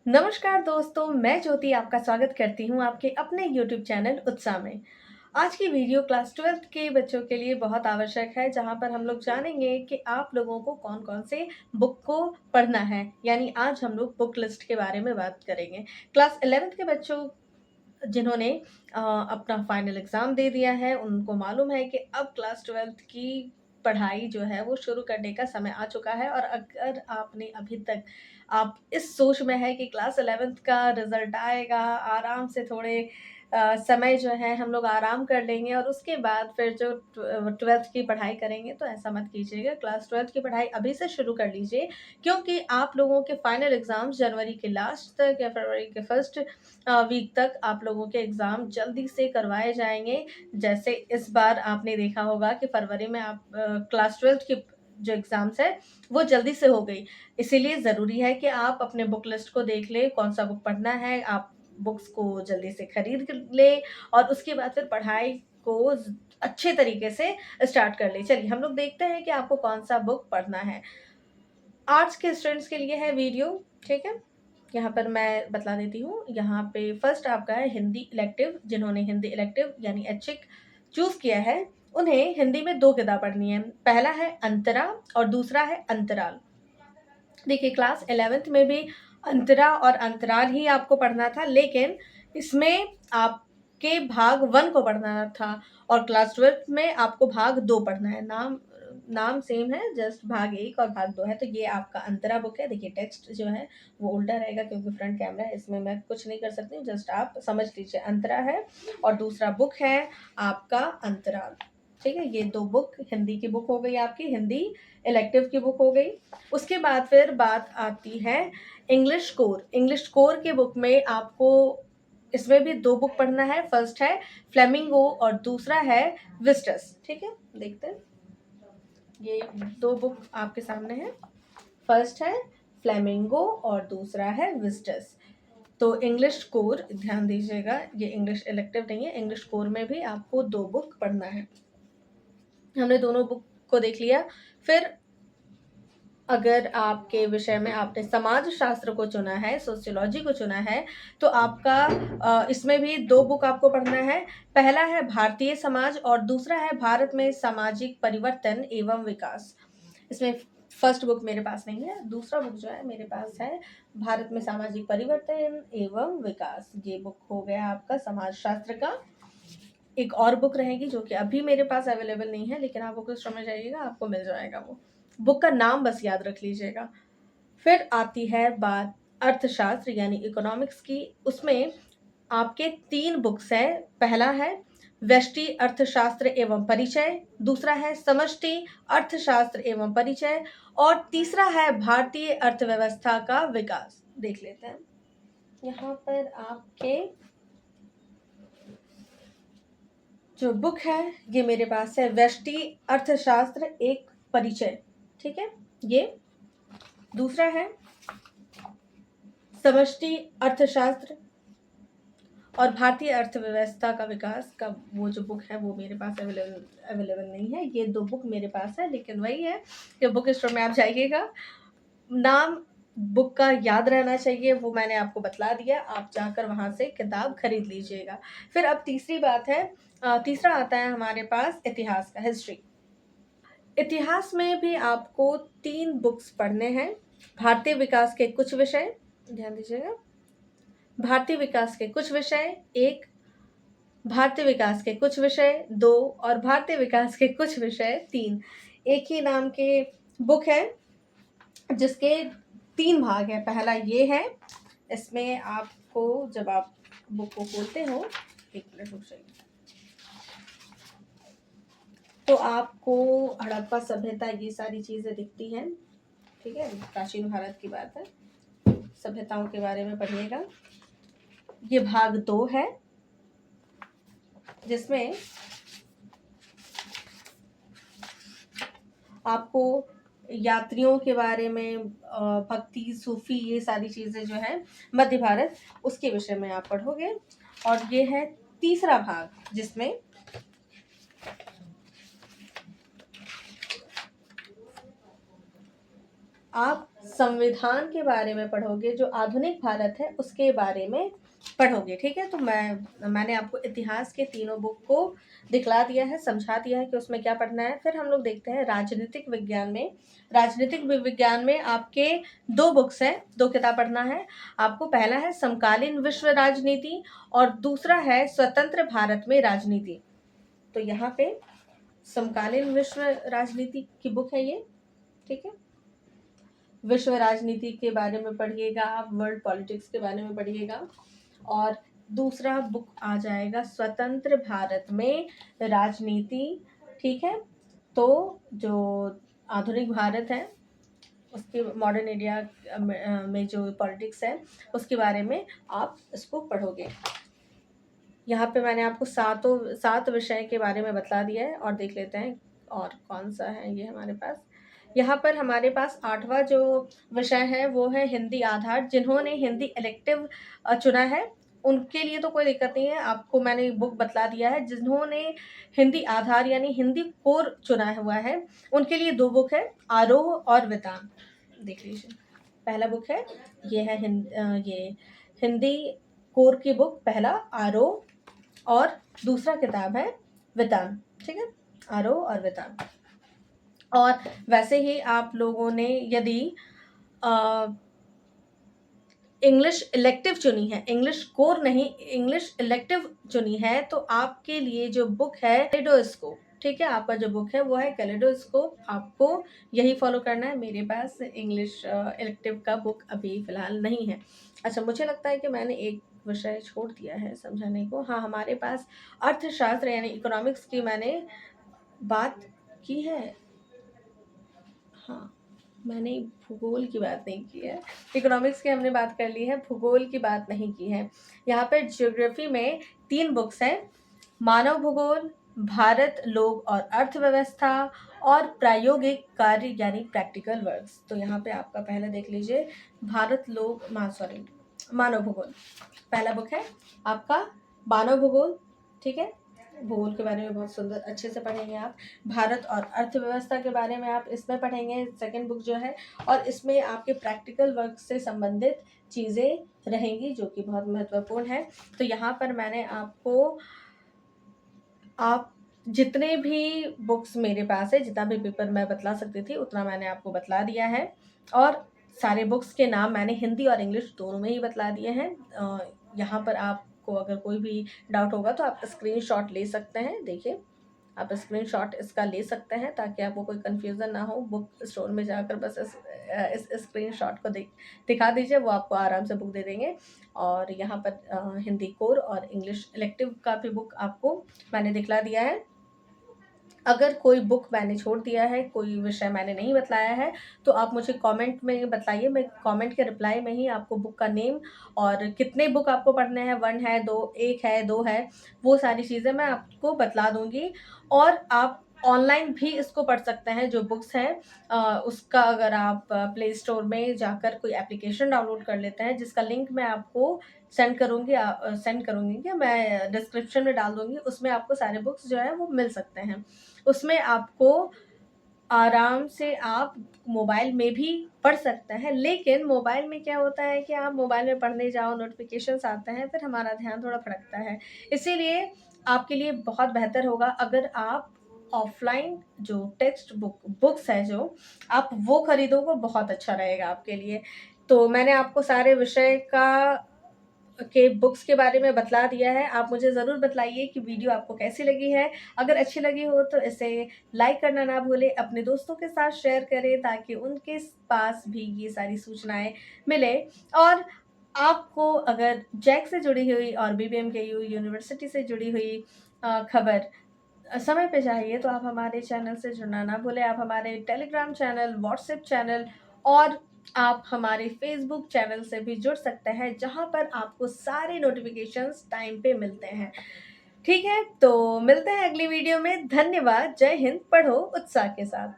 नमस्कार दोस्तों, मैं ज्योति आपका स्वागत करती हूँ आपके अपने यूट्यूब चैनल उत्साह में। आज की वीडियो क्लास 12th के बच्चों के लिए बहुत आवश्यक है, जहाँ पर हम लोग जानेंगे कि आप लोगों को कौन-कौन से बुक को पढ़ना है। यानी आज हम लोग बुक लिस्ट के बारे में बात करेंगे। क्लास 11th के बच्चों जिन्होंने अपना फाइनल एग्ज़ाम दे दिया है, उनको मालूम है कि अब क्लास 12th की पढ़ाई जो है वो शुरू करने का समय आ चुका है। और अगर आपने अभी तक आप इस सोच में है कि क्लास 11th का रिज़ल्ट आएगा, आराम से थोड़े समय जो है हम लोग आराम कर लेंगे और उसके बाद फिर जो 12th की पढ़ाई करेंगे, तो ऐसा मत कीजिएगा। क्लास 12th की पढ़ाई अभी से शुरू कर लीजिए, क्योंकि आप लोगों के फाइनल एग्ज़ाम्स जनवरी के लास्ट तक या फरवरी के फर्स्ट वीक तक आप लोगों के एग्ज़ाम जल्दी से करवाए जाएँगे। जैसे इस बार आपने देखा होगा कि फरवरी में आप क्लास 12th की जो एग्ज़ाम्स है, वो जल्दी से हो गई। इसीलिए ज़रूरी है कि आप अपने बुक लिस्ट को देख लें, कौन-सा बुक पढ़ना है, आप बुक्स को जल्दी से खरीद लें और उसके बाद फिर पढ़ाई को अच्छे तरीके से स्टार्ट कर लें। चलिए हम लोग देखते हैं कि आपको कौन-सा बुक पढ़ना है। आर्ट्स के स्टूडेंट्स के लिए है वीडियो, ठीक है? यहाँ पर मैं बतला देती हूँ। यहाँ पे फर्स्ट आपका है हिंदी इलेक्टिव। जिन्होंने हिंदी इलेक्टिव यानी ऐच्छिक चूज़ किया है, उन्हें हिंदी में 2 किताब पढ़नी है। पहला है अंतरा और दूसरा है अंतराल। देखिए क्लास 11th में भी अंतरा और अंतराल ही आपको पढ़ना था, लेकिन इसमें आपके भाग 1 को पढ़ना था और क्लास 12th में आपको भाग 2 पढ़ना है। नाम नाम सेम है, जस्ट भाग 1 और भाग 2 है। तो ये आपका अंतरा बुक है। देखिए टेक्स्ट जो है वो उल्टा रहेगा क्योंकि फ्रंट कैमरा है, इसमें मैं कुछ नहीं कर सकती हूँ, जस्ट आप समझ लीजिए। अंतरा है और दूसरा बुक है आपका अंतराल, ठीक है? ये 2 बुक हिंदी की बुक हो गई, आपकी हिंदी इलेक्टिव की बुक हो गई। उसके बाद फिर बात आती है इंग्लिश कोर। इंग्लिश कोर के बुक में आपको इसमें भी 2 बुक पढ़ना है। फर्स्ट है फ्लेमिंगो और दूसरा है विस्टस, ठीक है? देखते हैं। ये 2 बुक आपके सामने हैं। फर्स्ट है फ्लेमिंगो और दूसरा है विस्टस। तो इंग्लिश कोर ध्यान दीजिएगा, ये इंग्लिश इलेक्टिव नहीं है। इंग्लिश कोर में भी आपको 2 बुक पढ़ना है। हमने दोनों बुक को देख लिया। फिर अगर आपके विषय में आपने समाज शास्त्र को चुना है, सोशियोलॉजी को चुना है, तो आपका इसमें भी 2 बुक आपको पढ़ना है। पहला है भारतीय समाज और दूसरा है भारत में सामाजिक परिवर्तन एवं विकास। इसमें फर्स्ट बुक मेरे पास नहीं है, दूसरा बुक जो है मेरे पास है भारत में सामाजिक परिवर्तन एवं विकास। ये बुक हो गया आपका समाज शास्त्र का। एक और बुक रहेगी जो कि अभी मेरे पास अवेलेबल नहीं है, लेकिन आप बुक स्टोर में जाइएगा, आपको मिल जाएगा वो। बुक का नाम बस याद रख लीजिएगा। फिर आती है बात अर्थशास्त्र यानी इकोनॉमिक्स की। उसमें आपके 3 बुक्स हैं। पहला है व्यष्टि अर्थशास्त्र एवं परिचय, दूसरा है समष्टि अर्थशास्त्र एवं परिचय और तीसरा है भारतीय अर्थव्यवस्था का विकास। देख लेते हैं। यहाँ पर आपके जो बुक है ये मेरे पास है व्यष्टि अर्थशास्त्र एक परिचय, ठीक है? ये दूसरा है समष्टि अर्थशास्त्र और भारतीय अर्थव्यवस्था का विकास का वो जो बुक है वो मेरे पास अवेलेबल नहीं है। ये 2 बुक मेरे पास है, लेकिन वही है कि बुक स्टोर में आप जाइएगा, नाम बुक का याद रहना चाहिए, वो मैंने आपको बतला दिया। आप जाकर वहाँ से किताब खरीद लीजिएगा। फिर अब तीसरी बात है, तीसरा आता है हमारे पास इतिहास का, हिस्ट्री। इतिहास में भी आपको 3 बुक्स पढ़ने हैं। भारतीय विकास के कुछ विषय, ध्यान दीजिएगा, भारतीय विकास के कुछ विषय 1, भारतीय विकास के कुछ विषय 2 और भारतीय विकास के कुछ विषय 3। एक ही नाम के बुक है जिसके 3 भाग हैं। पहला ये है, इसमें आपको जब आप बुक को खोलते हो, 1 मिनट रुक जाइए, तो आपको हड़प्पा सभ्यता ये सारी चीज़ें दिखती हैं, ठीक है? प्राचीन भारत की बात है, सभ्यताओं के बारे में पढ़िएगा। ये भाग 2 है जिसमें आपको यात्रियों के बारे में, भक्ति, सूफी, ये सारी चीज़ें जो है मध्य भारत, उसके विषय में आप पढ़ोगे। और ये है तीसरा भाग जिसमें आप संविधान के बारे में पढ़ोगे, जो आधुनिक भारत है उसके बारे में पढ़ोगे। ठीक है, तो मैंने आपको इतिहास के तीनों बुक को दिखला दिया है, समझा दिया है कि उसमें क्या पढ़ना है। फिर हम लोग देखते हैं राजनीतिक विज्ञान में। राजनीतिक विज्ञान में आपके 2 बुक्स हैं, 2 किताब पढ़ना है आपको। पहला है समकालीन विश्व राजनीति और दूसरा है स्वतंत्र भारत में राजनीति। तो यहाँ पे समकालीन विश्व राजनीति की बुक है ये। ठीक है, विश्व राजनीति के बारे में पढ़िएगा आप, वर्ल्ड पॉलिटिक्स के बारे में पढ़िएगा। और दूसरा बुक आ जाएगा स्वतंत्र भारत में राजनीति। ठीक है, तो जो आधुनिक भारत है उसके, मॉडर्न इंडिया में जो पॉलिटिक्स है उसके बारे में आप इसको पढ़ोगे। यहाँ पे मैंने आपको 7 विषय के बारे में बतला दिया है। और देख लेते हैं और कौन सा है ये हमारे पास। यहाँ पर हमारे पास 8वां जो विषय है वो है हिंदी आधार। जिन्होंने हिंदी इलेक्टिव चुना है उनके लिए तो कोई दिक्कत नहीं है, आपको मैंने बुक बतला दिया है। जिन्होंने हिंदी आधार यानी हिंदी कोर चुना हुआ है उनके लिए 2 बुक है, आरोह और वितान। देख लीजिए, पहला बुक है ये है ये हिंदी कोर की बुक, पहला आरोह और दूसरा किताब है वितान। ठीक है, आरोह और वितान। और वैसे ही आप लोगों ने यदि इंग्लिश इलेक्टिव चुनी है, इंग्लिश कोर नहीं, इंग्लिश इलेक्टिव चुनी है, तो आपके लिए जो बुक है कैलेडोस्कोप। ठीक है, आपका जो बुक है वो है कैलेडोस्कोप, आपको यही फॉलो करना है। मेरे पास इंग्लिश इलेक्टिव का बुक अभी फ़िलहाल नहीं है। अच्छा, मुझे लगता है कि मैंने एक विषय छोड़ दिया है समझाने को। हाँ, हमारे पास अर्थशास्त्र यानी इकोनॉमिक्स की मैंने बात की है। हाँ, मैंने भूगोल की बात नहीं की है। इकोनॉमिक्स की हमने बात कर ली है, भूगोल की बात नहीं की है। यहाँ पर ज्योग्राफी में 3 बुक्स हैं, मानव भूगोल, भारत, लोग और अर्थव्यवस्था और प्रायोगिक कार्य यानी प्रैक्टिकल वर्क्स। तो यहाँ पे आपका पहला देख लीजिए, भारत, लोग, मानव भूगोल पहला बुक है आपका, मानव भूगोल। ठीक है, भूगोल के बारे में बहुत सुंदर अच्छे से पढ़ेंगे आप। भारत और अर्थव्यवस्था के बारे में आप इसमें पढ़ेंगे, सेकंड बुक जो है। और इसमें आपके प्रैक्टिकल वर्क से संबंधित चीज़ें रहेंगी जो कि बहुत महत्वपूर्ण है। तो यहाँ पर मैंने आपको, आप जितने भी बुक्स मेरे पास है, जितना भी पेपर मैं बतला सकती थी उतना मैंने आपको बतला दिया है। और सारे बुक्स के नाम मैंने हिंदी और इंग्लिश दोनों में ही बतला दिए हैं। यहाँ पर आपको अगर कोई भी डाउट होगा तो आप स्क्रीनशॉट ले सकते हैं। देखिए, आप स्क्रीनशॉट इसका ले सकते हैं ताकि आपको कोई कन्फ्यूज़न ना हो। बुक स्टोर में जाकर बस इस स्क्रीनशॉट को दिखा दीजिए, वो आपको आराम से बुक दे देंगे। और यहाँ पर हिंदी कोर और इंग्लिश इलेक्टिव का भी बुक आपको मैंने दिखला दिया है। अगर कोई बुक मैंने छोड़ दिया है, कोई विषय मैंने नहीं बतलाया है, तो आप मुझे कमेंट में बताइए। मैं कमेंट के रिप्लाई में ही आपको बुक का नेम और कितने बुक आपको पढ़ने हैं, 1 है, 2, 1 है, 2 है, वो सारी चीज़ें मैं आपको बतला दूँगी। और आप ऑनलाइन भी इसको पढ़ सकते हैं। जो बुक्स हैं उसका अगर आप प्ले स्टोर में जाकर कोई एप्लीकेशन डाउनलोड कर लेते हैं, जिसका लिंक मैं आपको सेंड करूँगी कि मैं डिस्क्रिप्शन में डाल दूँगी, उसमें आपको सारे बुक्स जो है वो मिल सकते हैं। उसमें आपको आराम से आप मोबाइल में भी पढ़ सकते हैं। लेकिन मोबाइल में क्या होता है कि आप मोबाइल में पढ़ने जाओ, नोटिफिकेशंस आते हैं, फिर हमारा ध्यान थोड़ा भटकता है। इसीलिए आपके लिए बहुत बेहतर होगा अगर आप ऑफलाइन जो टेक्स्ट बुक्स है जो आप वो खरीदो, वो बहुत अच्छा रहेगा आपके लिए। तो मैंने आपको सारे विषय के बुक्स के बारे में बतला दिया है। आप मुझे ज़रूर बतलाइए कि वीडियो आपको कैसी लगी है। अगर अच्छी लगी हो तो इसे लाइक करना ना भूलें, अपने दोस्तों के साथ शेयर करें ताकि उनके पास भी ये सारी सूचनाएं मिले। और आपको अगर जैक से जुड़ी हुई और BBMKU यूनिवर्सिटी से जुड़ी हुई खबर समय पे चाहिए तो आप हमारे चैनल से जुड़ना ना भूलें। आप हमारे टेलीग्राम चैनल, व्हाट्सएप चैनल और आप हमारे फेसबुक चैनल से भी जुड़ सकते हैं, जहां पर आपको सारे नोटिफिकेशंस टाइम पे मिलते हैं। ठीक है, तो मिलते हैं अगली वीडियो में। धन्यवाद। जय हिंद। पढ़ो उत्साह के साथ।